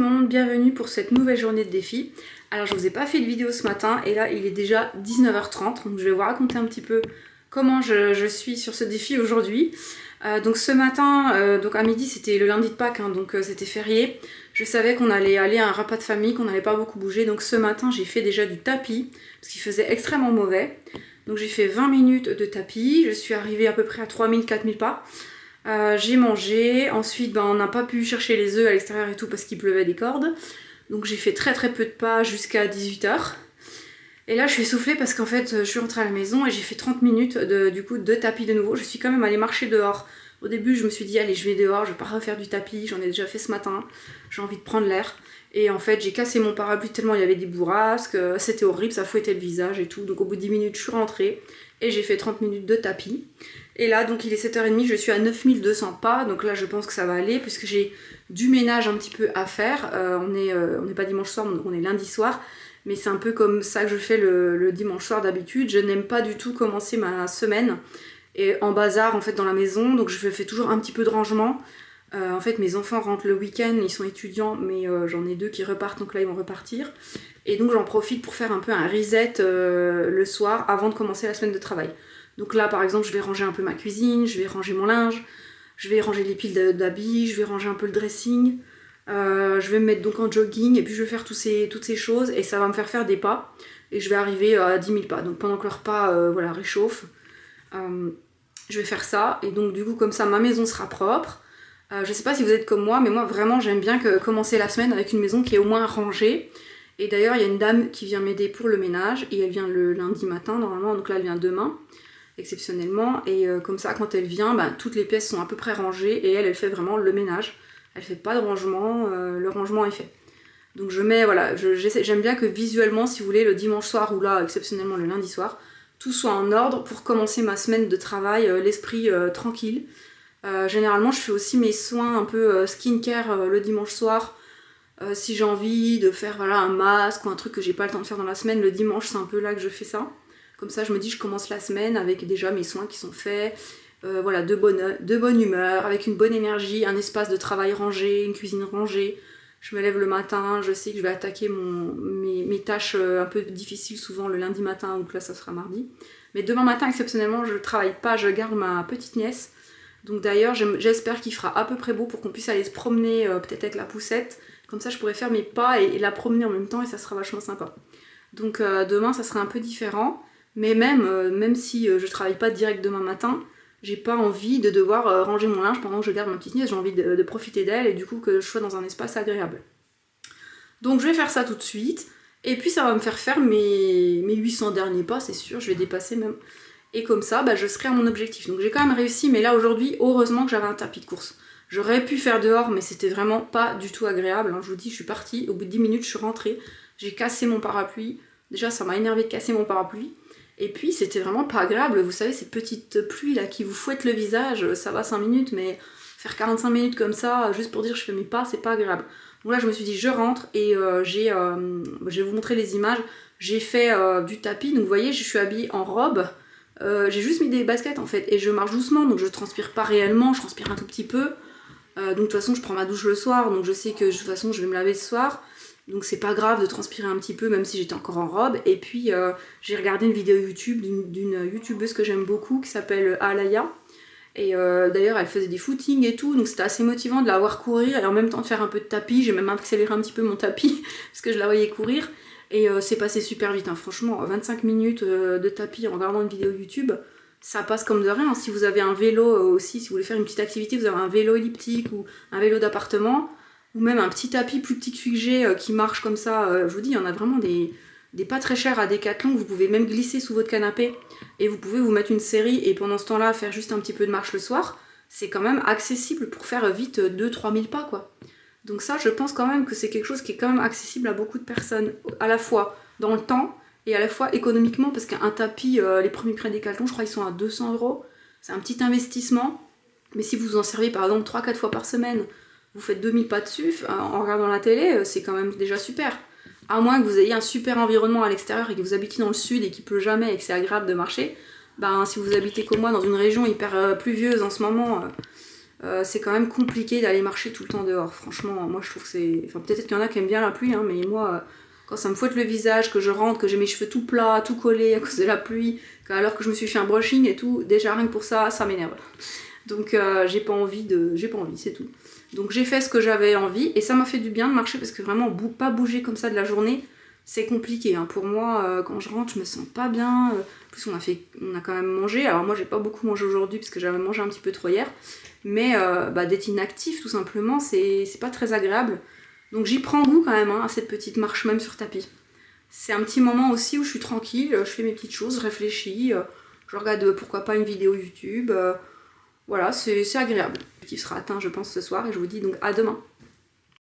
le monde, bienvenue pour cette nouvelle journée de défi. Alors je vous ai pas fait de vidéo ce matin et là il est déjà 19h30, donc je vais vous raconter un petit peu comment je suis sur ce défi aujourd'hui. Donc ce matin, donc à midi c'était le lundi de Pâques, donc c'était férié. Je savais qu'on allait aller à un repas de famille, qu'on n'allait pas beaucoup bouger, donc ce matin j'ai fait déjà du tapis, parce qu'il faisait extrêmement mauvais. Donc j'ai fait 20 minutes de tapis, je suis arrivée à peu près à 3000-4000 pas. J'ai mangé, ensuite on n'a pas pu chercher les œufs à l'extérieur et tout parce qu'il pleuvait des cordes. Donc j'ai fait très peu de pas jusqu'à 18h. Et là je suis essoufflée parce qu'en fait je suis rentrée à la maison et j'ai fait 30 minutes de tapis de nouveau. Je suis quand même allée marcher dehors. Au début je me suis dit allez je vais dehors, je vais pas refaire du tapis, j'en ai déjà fait ce matin, j'ai envie de prendre l'air. Et en fait j'ai cassé mon parapluie tellement il y avait des bourrasques, c'était horrible, ça fouettait le visage et tout. Donc au bout de 10 minutes je suis rentrée et j'ai fait 30 minutes de tapis. Et là donc il est 7h30, je suis à 9200 pas, donc là je pense que ça va aller puisque j'ai du ménage un petit peu à faire. On n'est pas dimanche soir, on est lundi soir, mais c'est un peu comme ça que je fais le dimanche soir d'habitude. Je n'aime pas du tout commencer ma semaine et en bazar en fait dans la maison, donc je fais toujours un petit peu de rangement. En fait mes enfants rentrent le week-end, ils sont étudiants, mais j'en ai deux qui repartent, donc là ils vont repartir. Et donc j'en profite pour faire un peu un reset le soir avant de commencer la semaine de travail. Donc là par exemple je vais ranger un peu ma cuisine, je vais ranger mon linge, je vais ranger les piles d'habits, je vais ranger un peu le dressing, je vais me mettre donc en jogging et puis je vais faire toutes ces choses et ça va me faire des pas et je vais arriver à 10 000 pas. Donc pendant que le repas réchauffe, je vais faire ça et donc du coup comme ça ma maison sera propre. Je sais pas si vous êtes comme moi, mais moi vraiment j'aime bien commencer la semaine avec une maison qui est au moins rangée. Et d'ailleurs il y a une dame qui vient m'aider pour le ménage et elle vient le lundi matin normalement, donc là elle vient demain exceptionnellement, et comme ça quand elle vient toutes les pièces sont à peu près rangées et elle fait vraiment le ménage, elle fait pas de rangement, le rangement est fait. Donc j'aime bien que visuellement si vous voulez le dimanche soir ou là exceptionnellement le lundi soir tout soit en ordre pour commencer ma semaine de travail, l'esprit tranquille. Généralement je fais aussi mes soins un peu skincare le dimanche soir. Si j'ai envie de faire un masque ou un truc que j'ai pas le temps de faire dans la semaine, le dimanche c'est un peu là que je fais ça. Comme ça je me dis je commence la semaine avec déjà mes soins qui sont faits, de bonne humeur, avec une bonne énergie, un espace de travail rangé, une cuisine rangée. Je me lève le matin, je sais que je vais attaquer mes tâches un peu difficiles souvent le lundi matin, ou que là ça sera mardi. Mais demain matin exceptionnellement je travaille pas, je garde ma petite nièce. Donc d'ailleurs j'espère qu'il fera à peu près beau pour qu'on puisse aller se promener peut-être avec la poussette. Comme ça je pourrais faire mes pas et la promener en même temps et ça sera vachement sympa. Donc demain ça sera un peu différent. Mais même si je travaille pas direct demain matin, j'ai pas envie de devoir ranger mon linge pendant que je garde ma petite nièce, j'ai envie de profiter d'elle et du coup que je sois dans un espace agréable. Donc je vais faire ça tout de suite, et puis ça va me faire mes 800 derniers pas, c'est sûr, je vais dépasser même. Et comme ça, je serai à mon objectif. Donc j'ai quand même réussi, mais là aujourd'hui, heureusement que j'avais un tapis de course. J'aurais pu faire dehors, mais c'était vraiment pas du tout agréable. Je vous dis, je suis partie, au bout de 10 minutes, je suis rentrée, j'ai cassé mon parapluie. Déjà, ça m'a énervé de casser mon parapluie. Et puis c'était vraiment pas agréable, vous savez, ces petites pluies là qui vous fouettent le visage, ça va 5 minutes, mais faire 45 minutes comme ça, juste pour dire je fais mes pas, c'est pas agréable. Donc là je me suis dit je rentre et je vais vous montrer les images, j'ai fait du tapis, donc vous voyez je suis habillée en robe, j'ai juste mis des baskets en fait, et je marche doucement, donc je transpire pas réellement, je transpire un tout petit peu, donc de toute façon je prends ma douche le soir, donc je sais que de toute façon je vais me laver ce soir. Donc c'est pas grave de transpirer un petit peu même si j'étais encore en robe. Et puis j'ai regardé une vidéo YouTube d'une youtubeuse que j'aime beaucoup qui s'appelle Alaya. Et d'ailleurs elle faisait des footings et tout, donc c'était assez motivant de la voir courir et en même temps de faire un peu de tapis. J'ai même accéléré un petit peu mon tapis parce que je la voyais courir. Et c'est passé super vite, franchement 25 minutes de tapis en regardant une vidéo YouTube, ça passe comme de rien. Si vous avez un vélo aussi, si vous voulez faire une petite activité, vous avez un vélo elliptique ou un vélo d'appartement, ou même un petit tapis plus petit que celui que j'ai qui marche comme ça, je vous dis, il y en a vraiment des pas très chers à Decathlon, vous pouvez même glisser sous votre canapé et vous pouvez vous mettre une série et pendant ce temps-là faire juste un petit peu de marche le soir. C'est quand même accessible pour faire vite 2-3 000 pas quoi. Donc ça je pense quand même que c'est quelque chose qui est quand même accessible à beaucoup de personnes, à la fois dans le temps et à la fois économiquement, parce qu'un tapis, les premiers prix Decathlon je crois ils sont à 200 €, c'est un petit investissement, mais si vous en servez par exemple 3-4 fois par semaine, vous faites 2000 pas dessus en regardant la télé, c'est quand même déjà super. À moins que vous ayez un super environnement à l'extérieur et que vous habitiez dans le sud et qu'il pleut jamais et que c'est agréable de marcher, si vous habitez comme moi dans une région hyper pluvieuse en ce moment, c'est quand même compliqué d'aller marcher tout le temps dehors. Franchement, moi je trouve que c'est... Enfin, peut-être qu'il y en a qui aiment bien la pluie, hein, mais moi, quand ça me fouette le visage, que je rentre, que j'ai mes cheveux tout plats, tout collés à cause de la pluie, alors que je me suis fait un brushing et tout, déjà rien que pour ça, ça m'énerve. Donc j'ai pas envie, c'est tout. Donc j'ai fait ce que j'avais envie, et ça m'a fait du bien de marcher, parce que vraiment, pas bouger comme ça de la journée, c'est compliqué. Hein. Pour moi, quand je rentre, je me sens pas bien. En plus, on a quand même mangé. Alors moi, j'ai pas beaucoup mangé aujourd'hui, parce que j'avais mangé un petit peu trop hier. Mais d'être inactif, tout simplement, c'est pas très agréable. Donc j'y prends goût quand même, hein, à cette petite marche, même sur tapis. C'est un petit moment aussi où je suis tranquille, je fais mes petites choses, je réfléchis, je regarde pourquoi pas une vidéo YouTube. Voilà, c'est agréable. L'objectif sera atteint, je pense, ce soir, et je vous dis donc à demain.